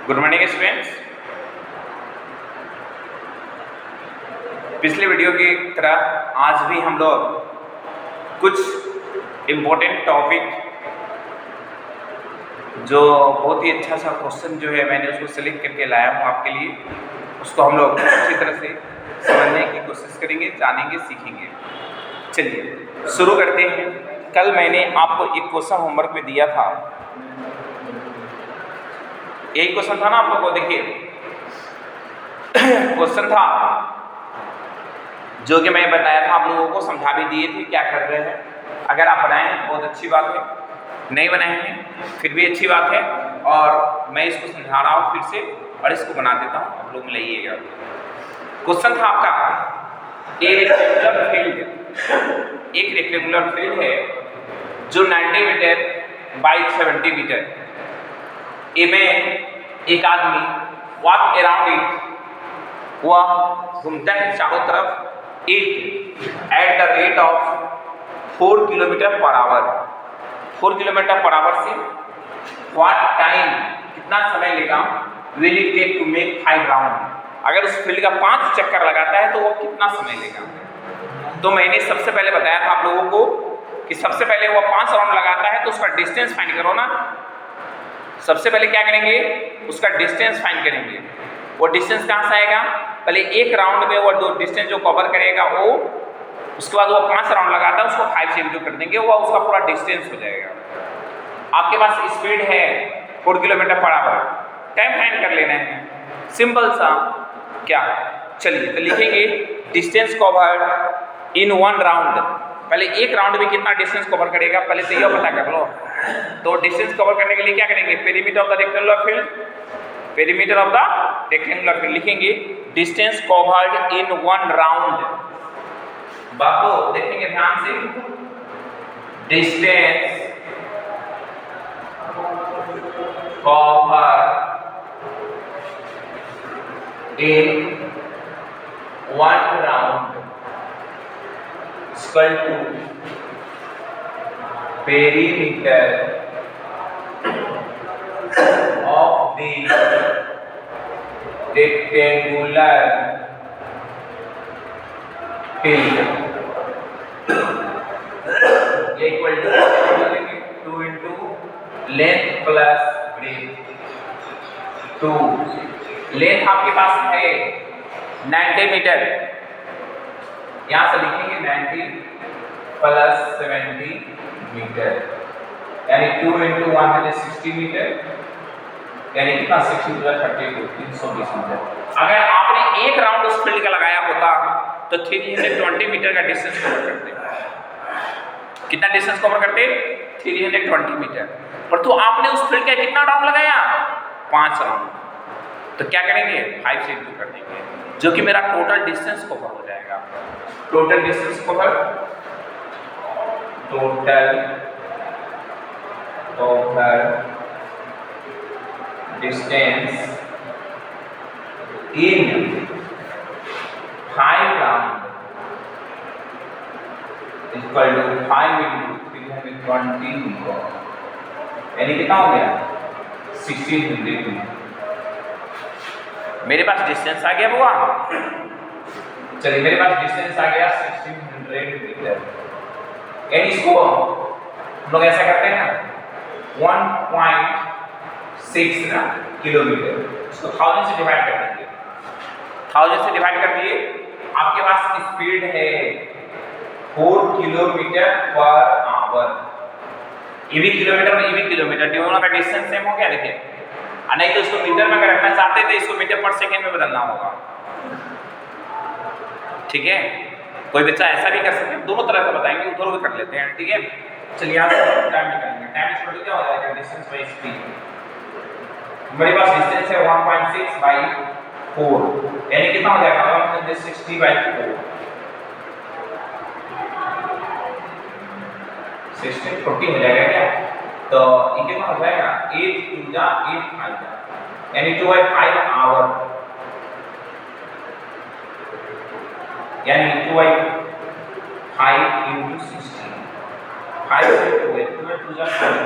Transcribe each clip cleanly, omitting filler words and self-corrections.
Good morning students. पिछले video की तरह आज भी हम लोग कुछ इम्पोर्टेंट टॉपिक जो बहुत ही अच्छा सा क्वेश्चन जो है मैंने उसको सेलेक्ट करके लाया हूँ आपके लिए, उसको हम लोग अच्छी तरह से समझने की कोशिश करेंगे, जानेंगे, सीखेंगे। चलिए शुरू करते हैं। कल मैंने आपको एक क्वेश्चन होमवर्क में दिया था, यही क्वेश्चन था ना आप लोगों को। देखिए क्वेश्चन था जो कि मैं बताया था, आप लोगों को समझा भी दिए थे क्या कर रहे हैं। अगर आप बनाए हैं बहुत अच्छी बात है, नहीं बनाए हैं फिर भी अच्छी बात है, और मैं इसको समझा रहा हूँ फिर से और इसको बना देता हूँ, आप लोग लाइएगा। क्वेश्चन था आपका, एक रेक्टेंगुलर फील्ड है जो 90 मीटर बाई 70 मीटर, इमें एक आदमी वॉक अराउंड इट, वह घूमता है चारों तरफ, it at the rate of 4 kilometre per hour. 4 kilometre per hour से व्हाट टाइम, कितना समय लेगा, will it take to make 5 round. अगर उस फील्ड का 5 चक्कर लगाता है तो वो कितना समय लेगा। तो मैंने सबसे पहले बताया था आप लोगों को कि सबसे पहले वो 5 राउंड लगाता है तो उसका डिस्टेंस फाइंड करो ना। सबसे पहले क्या करेंगे, उसका डिस्टेंस फाइंड करेंगे। वो डिस्टेंस कहाँ से आएगा, पहले एक राउंड में वो डिस्टेंस जो कवर करेगा वो, उसके बाद वो 5 राउंड लगाता है, उसको 5 से इंटू कर देंगे, वो उसका पूरा डिस्टेंस हो जाएगा। आपके पास स्पीड है 4 kilometre per our, time find कर लेना है, सिंपल सा। क्या, चलिए तो लिखेंगे डिस्टेंस कवर्ड इन 1 राउंड। पहले एक राउंड में कितना डिस्टेंस कवर करेगा पहले तो यह पता कर लो। तो डिस्टेंस कवर करने के लिए क्या करेंगे, perimeter of the rectangular field, perimeter of the rectangular field लिखेंगे डिस्टेंस कवर्ड इन 1 राउंड। बाबू देखेंगे ध्यान से, distance covered in 1 round equal to perimeter of the rectangular field equal to 2 into length plus breadth। 2 length आपके पास है 90 metre, यहां से लिखेंगे 90 प्लस 70 मीटर, यानी 2 into 160 मीटर, यानी कितना 60 + 32 320 मीटर। अगर आपने एक राउंड उस फील्ड का लगाया होता तो 320 मीटर का डिस्टेंस कवर करते। कितना डिस्टेंस कवर करते, 320 मीटर। पर तो आपने उस फील्ड का कितना राउंड लगाया, 5 राउंड। तो क्या करेंगे, 5 से इंटू कर देंगे, जो कि मेरा टोटल डिस्टेंस कवर हो जाएगा। Total distance cover, total distance in 5 round equal to 5 into 320 metre, यानी कितना हो गया 1600 मीटर। मेरे पास डिस्टेंस आ गया बुआ, चलिए मेरे पास डिस्टेंस आ गया 1600 मीटर। यानी इसको हम लोग ऐसा करते हैं ना, 1.6 ना किलोमीटर, इसको 1000 से डिवाइड कर देंगे। 1000 से डिवाइड कर दिए, आपके पास स्पीड है 4 किलोमीटर पर आवर। ये भी किलोमीटर में, ये भी किलोमीटर, दोनों का डिस्टेंस सेम हो गया। देखिए, नहीं तो इसको मीटर में अगर रखना चाहते थे इसको मीटर पर सेकेंड में बदलना होगा, ठीक है। कोई बच्चा ऐसा भी कर सकते हैं, दोनों तरह से बताएंगे, उधर भी कर लेते हैं, ठीक है। चलिए यहाँ से टाइम निकालेंगे, टाइम इक्वल टू क्या हो जाएगा, डिस्टेंस बाई स्पीड। मेरे पास डिस्टेंस है 1.6 बाई 4, यानी कितना हो जाएगा 160 बाई 4, 40 हो जाएगा क्या। तो ये कितना हो जाएगा 8 2 जा 8 5 जा, यानी 2/5 आवर, यानी 2/5 into 60, 5 से 2 है, 2 जा 5,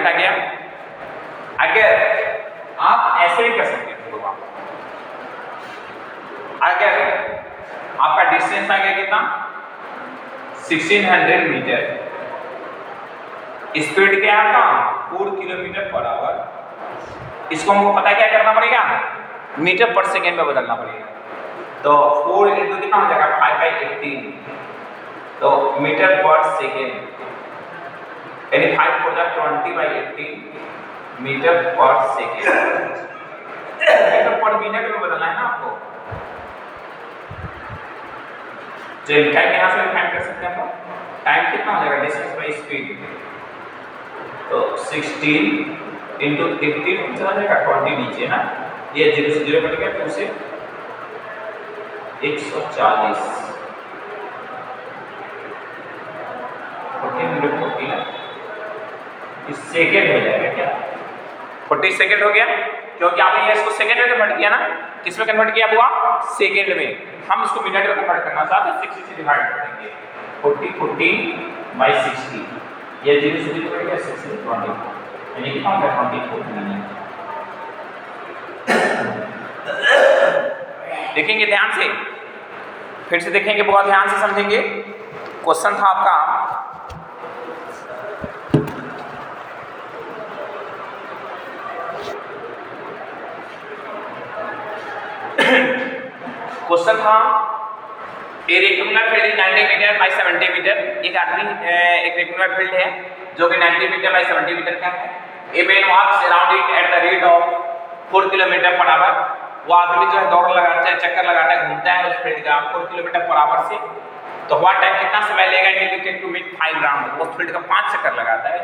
यूनिट आ गया। अगर आप ऐसे भी कर सकते हैं, अगर आपका डिस्टेंस आ गया कितना 1600 मीटर, स्पीड क्या है आपका 4 किलोमीटर पर आवर, इसको हमको पता है क्या करना पड़ेगा, मीटर पर सेकेंड में बदलना पड़ेगा। तो 4 इंटू कितना हो जाएगा 5/18, तो मीटर पर सेकेंड, यानी 5 हो जाएगा 20/18 मीटर पर सेकेंड। मीटर पर मिनट में बदलना है ना आपको, जो टाइम यहाँ से फाइंड कर सकते हैं हम, टाइम कितना हो जाएगा डिस्टेंस बाई स्पीड, तो 16 इंटू 18 चला जाएगा 20 नीचे ना, ये 0 से 0 कट गया, 2 से 140, 14 मिनट 14 इस सेकेंड हो जाएगा क्या, 40 सेकेंड हो गया, क्योंकि आपने ये इसको सेकेंड में कन्वर्ट किया ना, किसमें कन्वर्ट किया हुआ सेकेंड में, हम इसको मिनट में कन्वर्ट करना चाहते हैं, 60 से डिवाइड कर देंगे, 40/60, ये 0 से 0 कट गया, 6 से 20, यानी कितना होगा 24 मिनट। देखेंगे ध्यान से, फिर से देखेंगे, बहुत ध्यान से समझेंगे। क्वेश्चन था आपका क्वेश्चन था a rectangular field 90 metre by 70 metre, एक आदमी एक रेक्टेंगुलर फील्ड है जो कि 90 मीटर बाई 70 मीटर का है, a man walks around it at the rate of 4 kilometre per hour, वो आदमी जो है दौड़ लगाता है, चक्कर लगाता है, घूमता है उस फील्ड का 4 किलोमीटर पर आवर से, तो हुआ टाइम कितना समय लेगा, ये टेक टू मेक 5 राउंड, उस फील्ड का 5 चक्कर लगाता है।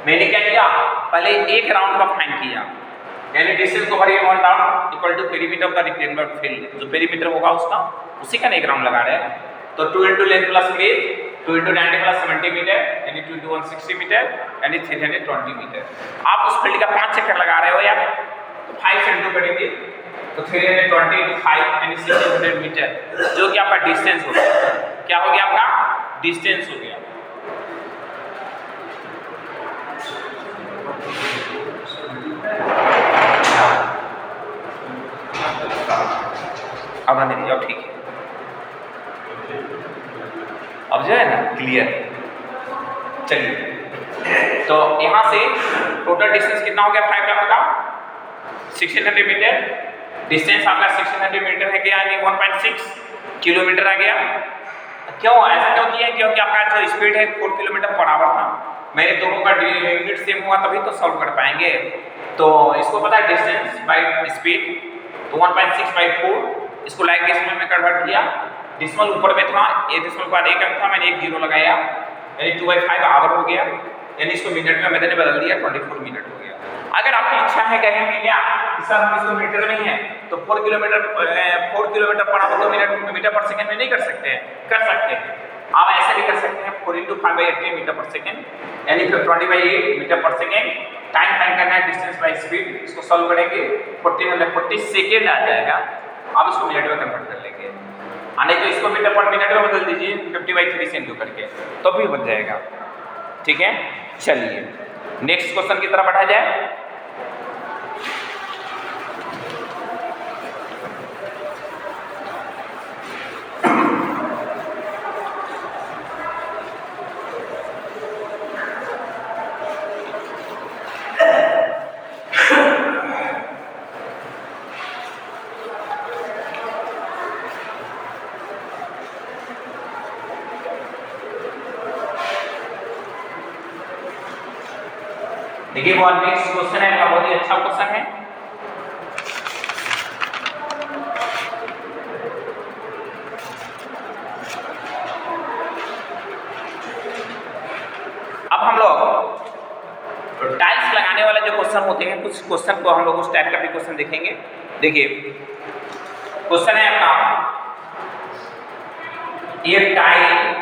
मैंने क्या किया, पहले एक राउंड का फाइंड किया, यानी डिस्टेंस को भरिए 1 round equal to perimeter of the rectangular field, जो पेरीमीटर होगा उसका उसी का एक राउंड लगा रहे हैं, तो 2 into length plus breadth, 2 into 90 plus 70 metre, यानी 2 इंटू 160 मीटर, यानी 320 मीटर। आप उस फील्ड का 5 चक्कर लगा रहे हो यार, तो 5 से इंटू करेंगे तो 320 इंटू 5 यानी 600 मीटर, जो कि आपका डिस्टेंस हो गया। क्या हो गया आपका डिस्टेंस हो गया। अब आने दीजिए, ठीक है, अब जो है ना क्लियर। चलिए, तो यहाँ से टोटल डिस्टेंस कितना हो गया 5 राउंड का 1600 मीटर, डिस्टेंस आपका 1600 मीटर है क्या, यानी 1.6 किलोमीटर आ गया। क्यों ऐसा क्यों किया, क्योंकि आपका जो स्पीड है 4 किलोमीटर पर आवर था, मेरे दोनों का यूनिट सेम हुआ तभी तो सॉल्व कर पाएंगे। तो इसको पता है डिस्टेंस बाई स्पीड, तो 1.6/4, इसको लाइक डेसिमल में कन्वर्ट किया, डेसिमल ऊपर में था, ये डेसिमल के बाद एक अंक था, मैंने एक जीरो लगाया, यानी 2/5 आवर हो गया, यानी इसको मिनट में मैंने बदल दिया, 24 मिनट हो गया। अगर आपकी इच्छा है कहेंगे क्या सर हम इसको मीटर में ही है, तो 4 किलोमीटर पर आवर तो मीटर पर सेकंड में नहीं कर सकते हैं, कर सकते हैं आप ऐसे भी कर सकते हैं, 4 इंटू 5/18 मीटर पर सेकेंड, यानी 20/8 मीटर पर सेकेंड। टाइम फाइंड करना है डिस्टेंस बाई स्पीड, इसको सॉल्व करेंगे 40 सेकेंड आ जाएगा, आप इसको मिनट में कन्वर्ट कर लेंगे, आने तो इसको मीटर पर मिनट में बदल दीजिए 50/3 से इंटू करके, तो भी बन जाएगा। ठीक है, चलिए नेक्स्ट क्वेश्चन की तरफ बढ़ा जाए। देखिए वो नेक्स्ट क्वेश्चन है, बहुत ही अच्छा क्वेश्चन है। अब हम लोग टाइल्स लगाने वाले जो क्वेश्चन होते हैं, कुछ क्वेश्चन को हम लोग उस टाइप का भी क्वेश्चन देखेंगे। देखिए क्वेश्चन है आपका, ये tile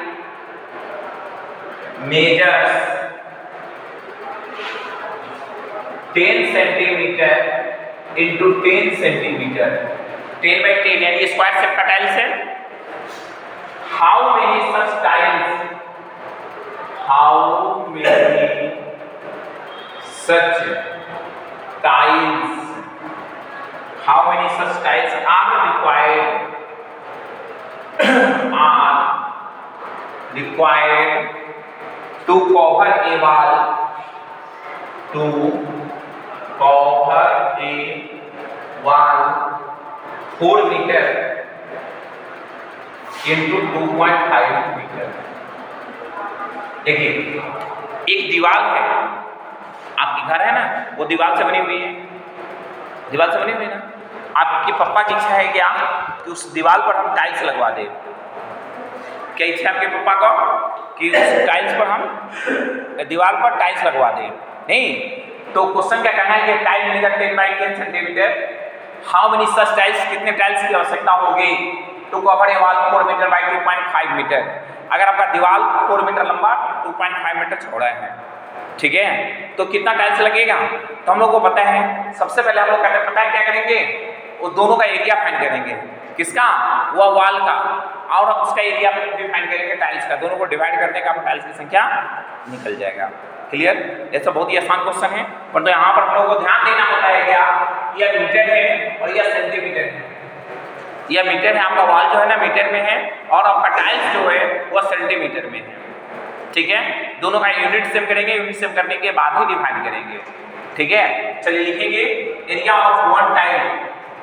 measures 10 centimetre into 10 centimetre, 10/10 यानी स्क्वायर शेप का टाइल्स है। How many such tiles, how many such tiles, how many such tiles are required to cover a wall, to cover a wall 4 meter into 2.5 metre. देखिए एक दीवार है, आपके घर है ना, वो दीवार से बनी हुई है, दीवार से बनी हुई है ना। आपके पापा की इच्छा है क्या कि उस दीवार पर हम टाइल्स लगवा दें? क्या इच्छा है आपके पापा को कि उस टाइल्स पर हम दीवार पर टाइल्स लगवा दें? नहीं। तो क्वेश्चन क्या कहना है कि tile measure 10 by 10 centimetre, how many such tiles, कितने टाइल्स की आवश्यकता होगी to cover a wall 4 metre by 2.5 metre. अगर आपका दीवार 4 मीटर लंबा 2.5 मीटर चौड़ा है, ठीक है, तो कितना टाइल्स लगेगा? तो हम लोग को पता है, सबसे पहले हम लोग पता है क्या करेंगे, वो दोनों का एरिया फाइंड करेंगे। किसका? वह वॉल का, और उसका एरिया भी फाइंड करेंगे टाइल्स का। दोनों को डिवाइड करने का टाइल्स की संख्या निकल जाएगा। क्लियर? ऐसा बहुत ही आसान क्वेश्चन है, पर तो यहाँ पर हम लोगों को ध्यान देना होता है क्या, यह मीटर है और यह सेंटीमीटर है। यह मीटर है, आपका वॉल जो है ना मीटर में है, और आपका टाइल्स जो है वह सेंटीमीटर में है। ठीक है, दोनों का यूनिट सेम करेंगे, यूनिट सेम करने के बाद ही डिवाइड करेंगे। ठीक है, चलिए लिखेंगे एरिया ऑफ वन टाइल।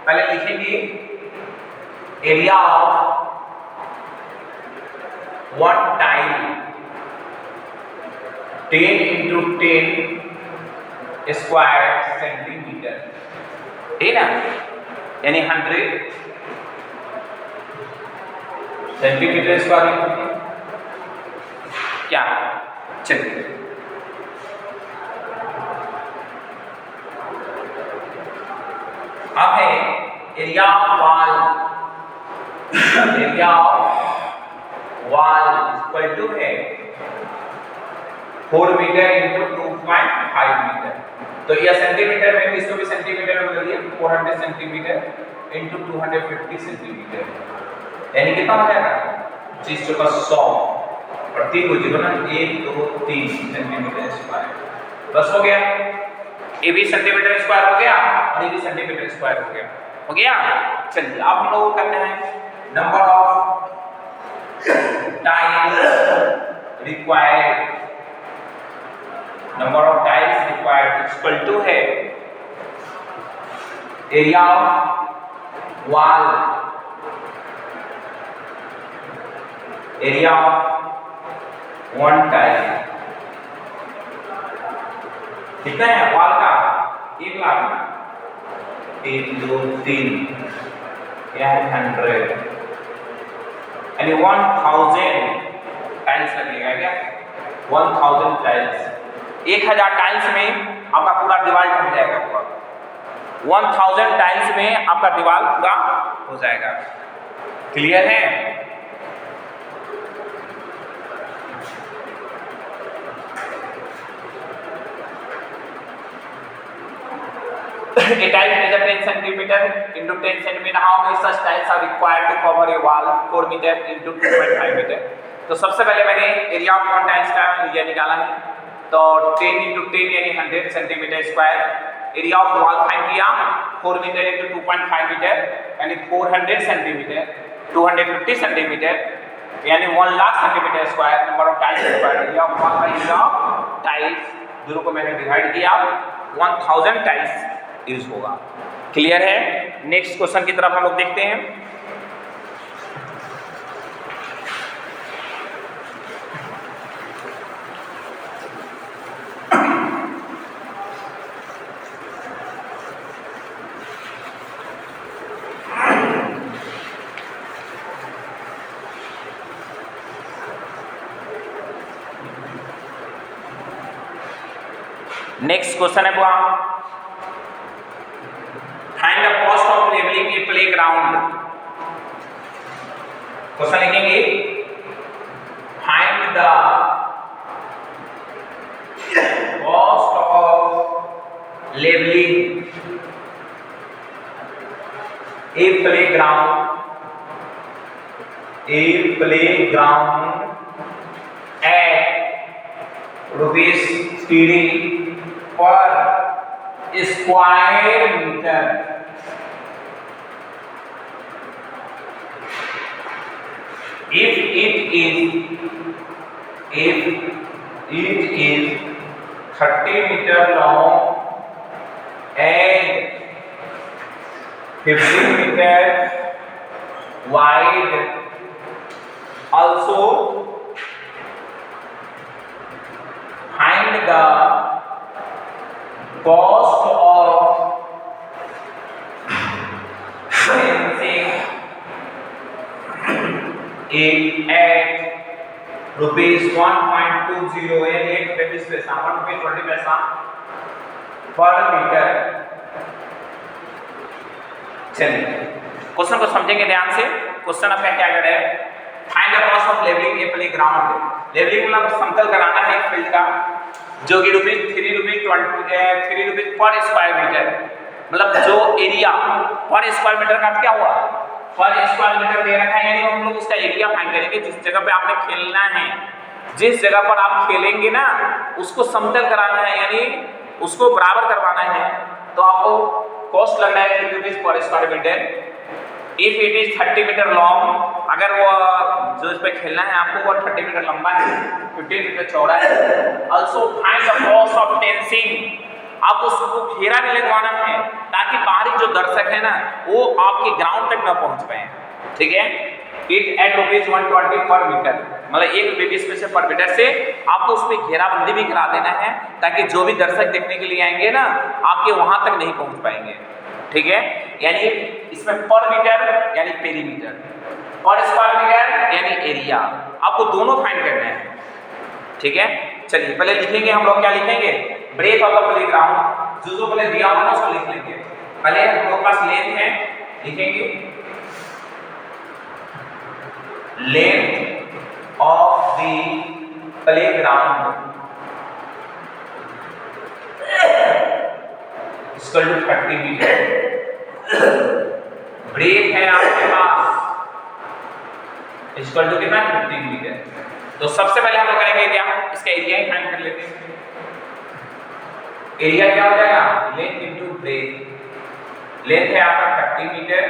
पहले लिखेंगे area of one tile 10 into 10 square centimetre, ठीक है ना, यानी 100 सेंटीमीटर स्क्वायर क्या? चलिए अब है area of wall. Area of wall equal to है 4 मीटर इंटू 2.5 मीटर। तो यह सेंटीमीटर में, इसको भी सेंटीमीटर में बदलिए, 400 सेंटीमीटर इंटू 250 सेंटीमीटर, यानी कितना हो जाएगा? 25 चौका 100 और 3 को जीरो ना, 1 2 3 सेंटीमीटर स्क्वायर। बस हो गया, ये भी सेंटीमीटर स्क्वायर हो गया और ये भी सेंटीमीटर स्क्वायर हो गया। हो गया? चलिए अब हम लोग करते हैं number of tiles required. Number of tiles required equal to है area of wall, area of one tile. कितना है वॉल का? 1 लाख, 1 2 3, यह है 100, यानी 1000 टाइल्स लगेगा। क्या? 1000 टाइल्स। 1000 टाइल्स में आपका पूरा दीवार बन जाएगा। पूरा 1000 टाइल्स में आपका दीवार पूरा हो जाएगा। क्लियर है? A tile measure 10 centimeter into 10 centimeter. How many such tiles are required to cover a wall 4 meter into 2.5 meter? तो सबसे पहले मैंने एरिया ऑफ वन टाइल्स का एरिया निकाला है, तो 10 into 10 यानी 100 centimetre square. Area of wall find किया 4 मीटर into 2.5 मीटर यानी 400 सेंटीमीटर, 250 सेंटीमीटर यानी 1 lakh centimetre square. Number of tiles required, area of wall bye area of tiles, दोनों को मैंने डिवाइड किया, 1000 टाइल्स यूज होगा। क्लियर है? नेक्स्ट क्वेश्चन की तरफ हम लोग देखते हैं। नेक्स्ट क्वेश्चन है बुआ, find the cost of levelling a playground. Question लिखेंगे find the cost of levelling a playground, at ₹30 per square metre. If it is 30 meter long and 15 meter wide, also find the cost of fencing it at rupees 1.20 यानी 1 पैसा 1 रुपये 20 पैसा पर metre. चलिए question को समझेंगे ध्यान से। क्वेश्चन आपका क्या कह रहा है, find the cost of levelling a playground. Levelling मतलब समतल कराना है एक फील्ड का, जो कि ₹3 पर स्क्वायर मीटर, मतलब जो एरिया पर स्क्वायर मीटर का क्या हुआ, पर स्क्वायर मीटर दे रखा है, यानी हम लोग उसका एरिया फाइंड करेंगे। जिस जगह पे आपने खेलना है, जिस जगह पर आप खेलेंगे ना, उसको समतल कराना है, यानी उसको बराबर करवाना है, तो आपको कॉस्ट लग रहा है ₹3 पर square metre. If it is 30 metre long, अगर वो जो इस पे खेलना है आपको वो 30 मीटर लंबा है, 15 मीटर चौड़ा है। Also find the cost of fencing, आप उसको घेरा नहीं लगवाना है ताकि बाहरी जो दर्शक है ना वो आपके ग्राउंड तक ना पहुंच पाए, ठीक है। इट एट ₹120 पर मीटर, मतलब ₹1.20 पर मीटर से आपको उस पर घेराबंदी भी करा देना है, ताकि जो भी दर्शक देखने के लिए आएंगे ना आपके वहां तक नहीं पहुंच पाएंगे, ठीक है। यानी इसमें पर मीटर यानी पेरीमीटर, पर स्क्वायर मीटर यानी एरिया, आपको दोनों फाइंड करना है, ठीक है। चलिए पहले लिखेंगे हम लोग, क्या लिखेंगे, breadth of the playground, जो पहले दिया हुआ ना उसको लिख लेंगे। पहले हम लोग पास लेंथ है, लिखेंगे length of the playground equal to 30 metre. Breadth है आपके पास इक्वल टू कितना, 15 मीटर। तो सबसे पहले हम लोग करेंगे क्या, इसका एरिया ही फाइंड कर लेते हैं। एरिया क्या हो जाएगा, लेंथ इनटू ब्रेथ। लेंथ है आपका 30 मीटर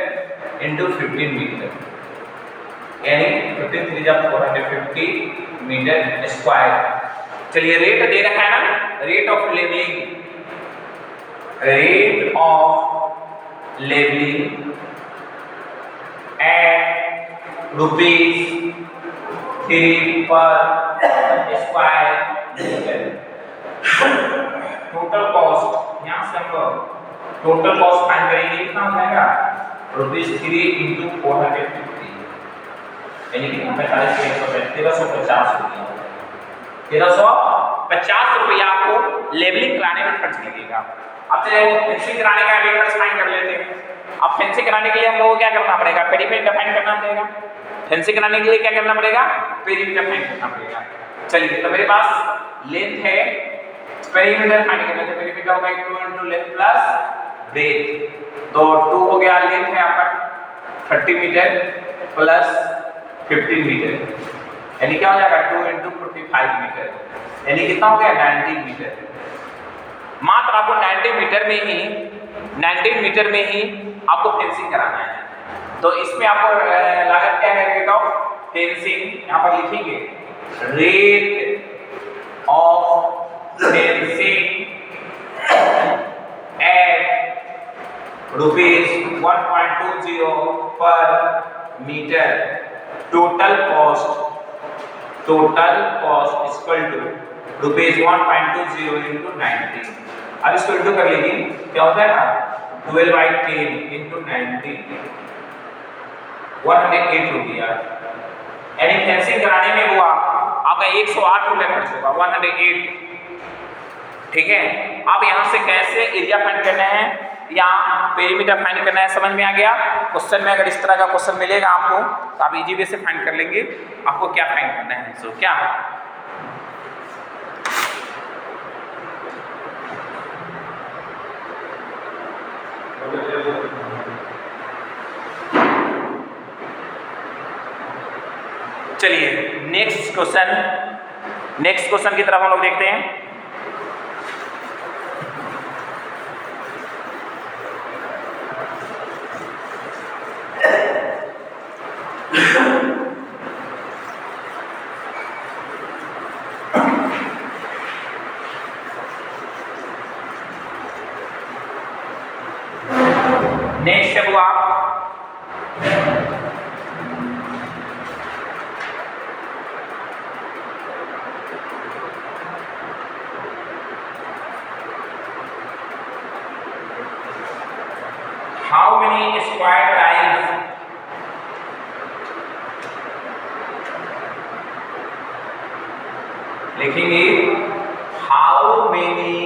इनटू 15 मीटर, यानी 15 3 जब 450 मीटर स्क्वायर। चलिए रेट दे रखा है ना, rate of levelling, rate of levelling at ₹3 पर स्क्वायर मीटर। टोटल कॉस्ट, यहाँ से हम लोग टोटल कॉस्ट फाइंड करेंगे, कितना हो जाएगा, ₹3 इंटू 450, यानी कि 1350 रुपया, 1350 रुपया आपको लेवलिंग कराने में खर्च लगेगा। अब चलिए वो फेंसिंग कराने का भी खर्च फाइंड कर लेते हैं। अब फेंसिंग कराने के लिए हम लोगों को क्या करना पड़ेगा, पेरीमीटर फाइंड करना पड़ेगा। फेंसिंग कराने के लिए क्या करना पड़ेगा, पेरीमीटर फाइंड करना पड़ेगा। चलिए तो मेरे पास लेंथ है, पेरीमीटर फाइंड करना है, पेरीमीटर होगा 2 इंटू लेंथ प्लस ब्रेथ, तो 2 हो गया, लेंथ है आपका 30 मीटर प्लस 15 मीटर, यानी क्या हो जाएगा 2 इंटू 45 मीटर, यानी कितना हो गया 90 मीटर। मात्र आपको 90 मीटर में ही आपको फेंसिंग कराना है। तो इसमें आपको लागत क्या है, रेट ऑफ फेंसिंग, यहाँ पर लिखेंगे rate of fencing at ₹1.20 per metre. Total cost equal to ₹1.20 into 90। अब इसको इंटू कर लीजिए, क्या होता है ना, 12/10 इंटू 90, 108 रुपया, यानी फेंसिंग कराने में हुआ आपका 108 रुपया खर्च होगा, 108, ठीक है। अब यहाँ से कैसे एरिया फाइंड करना है या पेरीमीटर फाइंड करना है, समझ में आ गया। क्वेश्चन में अगर इस तरह का क्वेश्चन मिलेगा आपको तो आप इजी वे से फाइंड कर लेंगे आपको क्या फाइंड करना है। सो क्या चलिए नेक्स्ट क्वेश्चन की तरफ हम लोग देखते हैं। नेक्स्ट है वो आप how many square tiles लिखेंगे how many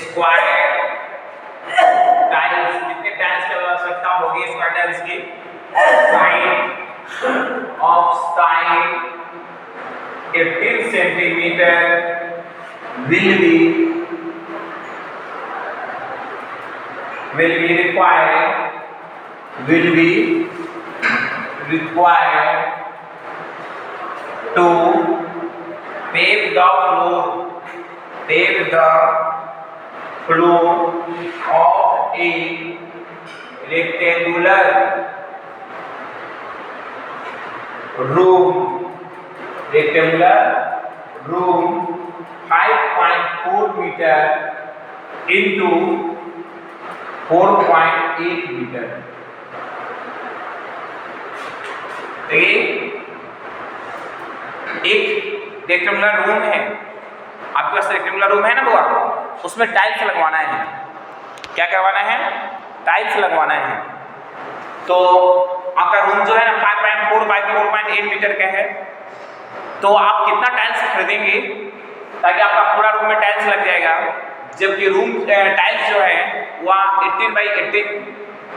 square टाइल्स, कितने टाइल्स की आवश्यकता होगी स्क्वायर टाइल्स की, side of side 18 centimetre will be required to pave the floor of a rectangular room 5.4 meter into 4.8 metre. देखिए एक रेक्टेंगुलर रूम है, आपके पास रेक्टेंगुलर रूम है ना बुआ, उसमें टाइल्स लगवाना है। क्या करवाना है? टाइल्स लगवाना है। तो आपका रूम जो है ना 5.4 बाय 4.8 मीटर का है, तो आप कितना टाइल्स खरीदेंगे ताकि आपका पूरा रूम में टाइल्स लग जाएगा? जबकि रूम टाइल्स जो है वह 18 बाई 18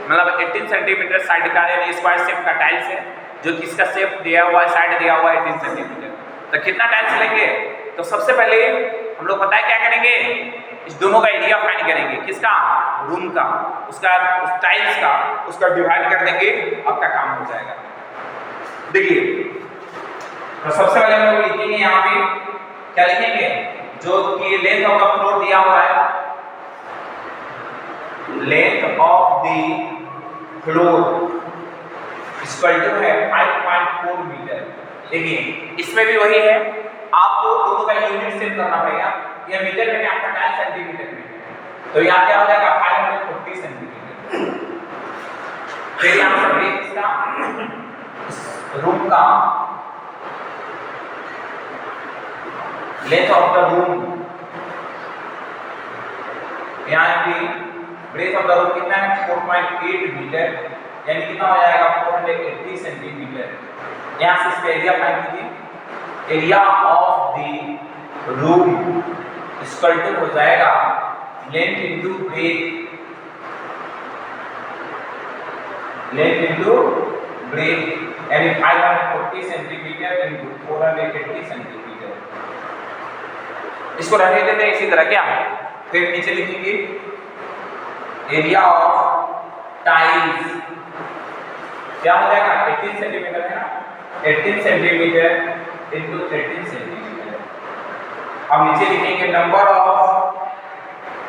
मतलब 18 सेंटीमीटर साइड का यानी स्क्वायर शेप का टाइल्स है, जो कि इसका शेप दिया हुआ है, साइड दिया हुआ है 18 सेंटीमीटर। तो कितना टाइल्स लेंगे? तो सबसे पहले हम लोग पता है क्या करेंगे, इस दोनों का एरिया फाइंड करेंगे। किसका? रूम का, उसका उस टाइल्स का, उसका डिवाइड कर देंगे, आपका काम हो जाएगा। देखिए तो सबसे पहले हम लोग लिखेंगे यहाँ पे क्या लिखेंगे, जो कि लेंथ ऑफ द फ्लोर दिया हुआ है, length of the floor equal to है 5.4 मीटर। देखिए इसमें भी वही है, आपको दोनों का यूनिट सेट करना पड़ेगा। ये मीटर में आपका टाइल सेंटीमीटर में, तो यहाँ क्या हो जाएगा 540 सेंटीमीटर। फिर यहाँ से ब्रेक इसका रूम का लेंथ ऑफ द रूम, यहाँ की ब्रेथ ऑफ द रूम कितना है 4.8 मीटर, यानी कितना हो जाएगा 480 सेंटीमीटर। यहाँ से इसका एरिया फाइंड कीजिए, area of the room equal to हो जाएगा लेंथ इनटू ब्रेथ यानी 540 सेंटीमीटर इनटू 480 सेंटीमीटर। इसको रहने देते हैं इसी तरह। क्या फिर नीचे लिखेंगे एरिया ऑफ टाइल्स क्या हो जाएगा 18 सेंटीमीटर है ना, 18 सेंटीमीटर इनटू 13 सेंटीमीटर। अब नीचे लिखेंगे number of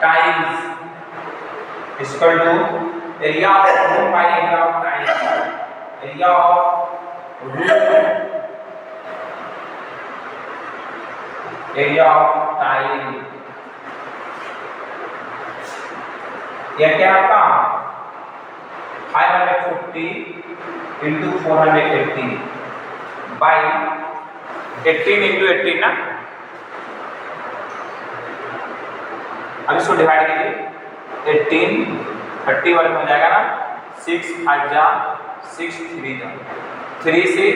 tiles equal to area of room by area of tiles, area of room area of tile. यह क्या आपका 540 इंटू 480 बाई 18 इंटू 18 ना। अब इसको डिवाइड कीजिए 18 30 वाले में हो जाएगा ना, 6 5 जा 6 3 जा 3 से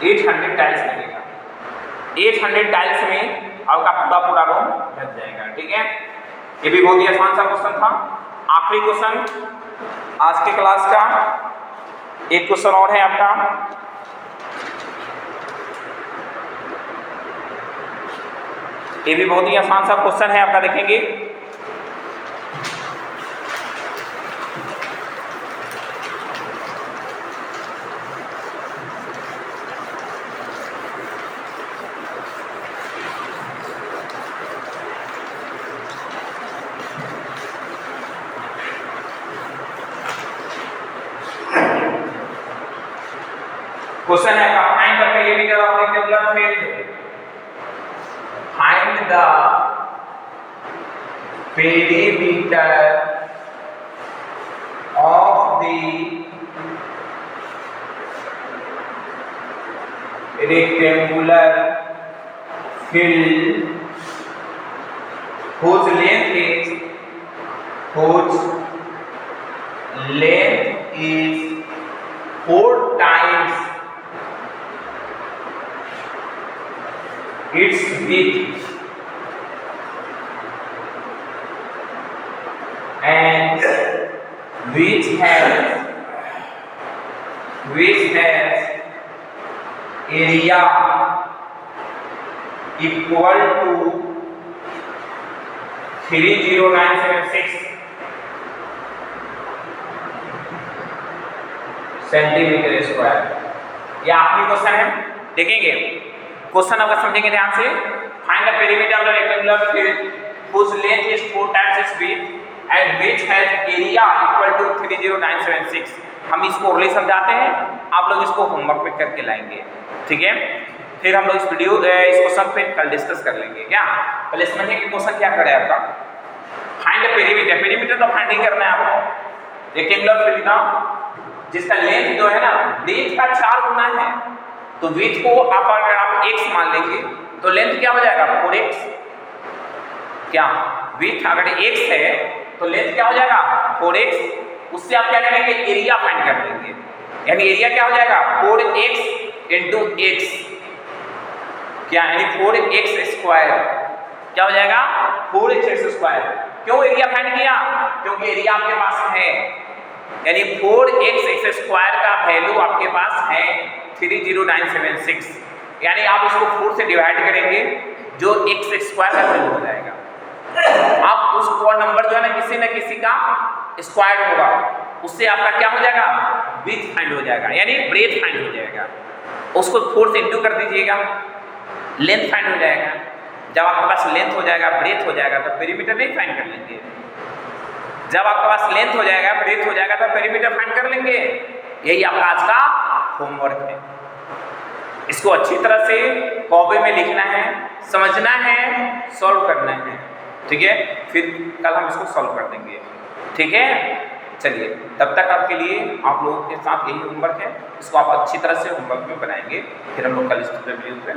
800 टाइल्स लगेगा। 800 टाइल्स में आपका पूरा रूम लग जाएगा। ठीक है, ये भी बहुत ही आसान सा क्वेश्चन था। आखिरी क्वेश्चन आज के क्लास का, एक क्वेश्चन और है आपका, ये भी बहुत ही आसान सा क्वेश्चन है आपका, देखेंगे क्वेश्चन है find the perimeter of rectangular field, find the perimeter of the rectangular field whose length is 4 times its width and which has area equal to 30976 centimetre square. ये आखिरी क्वेश्चन है, देखेंगे क्वेश्चन अगर समझेंगे ध्यान से। Find the perimeter of the rectangular field whose length is 4 times its width and which has area equal to 30976। हम इसको ओरली समझाते हैं, आप लोग इसको होमवर्क में करके लाएंगे, ठीक है। फिर हम लोग इस क्वेश्चन पे कल डिस्कस कर लेंगे। क्या पहले समझिए कि क्वेश्चन क्या करे आपका। फाइंड द पेरीमीटर, पेरीमीटर तो फाइंडिंग करना है आपको रेक्टेंगुलर फील्ड का, जिसका लेंथ जो है ना ब्रेथ का 4 गुना है, तो विड्थ को अगर आप x मान लेंगे तो लेंथ क्या हो जाएगा 4x। क्या विड्थ अगर x है तो लेंथ क्या हो जाएगा 4x। उससे आप क्या करेंगे एरिया फाइंड कर लेंगे, यानी एरिया क्या हो जाएगा 4x इंटू x, क्या यानी 4x स्क्वायर क्या हो जाएगा 4x स्क्वायर। क्यों एरिया फाइंड किया, क्योंकि एरिया आपके पास है, यानी 4x स्क्वायर का वैल्यू आपके पास है 30976, यानी आप इसको 4 से डिवाइड करेंगे जो x स्क्वायर का वैल्यू हो जाएगा। आप उस नंबर जो है ना किसी का स्क्वायर होगा, उससे आपका क्या हो जाएगा विड्थ फाइंड हो जाएगा, यानी ब्रेथ फाइंड हो जाएगा। उसको 4 से इंटू कर दीजिएगा, लेंथ फाइंड हो जाएगा। जब आपके पास लेंथ हो जाएगा ब्रेथ हो जाएगा तो पेरीमीटर नहीं फाइंड कर लेंगे। जब आपके पास लेंथ हो जाएगा ब्रेथ हो जाएगा तो पेरीमीटर फाइंड कर लेंगे। यही आपका आज का होमवर्क है। इसको अच्छी तरह से कॉपी में लिखना है, समझना है, सॉल्व करना है, ठीक है। फिर कल हम इसको सॉल्व कर देंगे, ठीक है। चलिए तब तक आपके लिए आप लोगों के साथ यही होमवर्क है, इसको आप अच्छी तरह से होमवर्क में बनाएंगे, फिर हम लोग कल इस वीडियो पे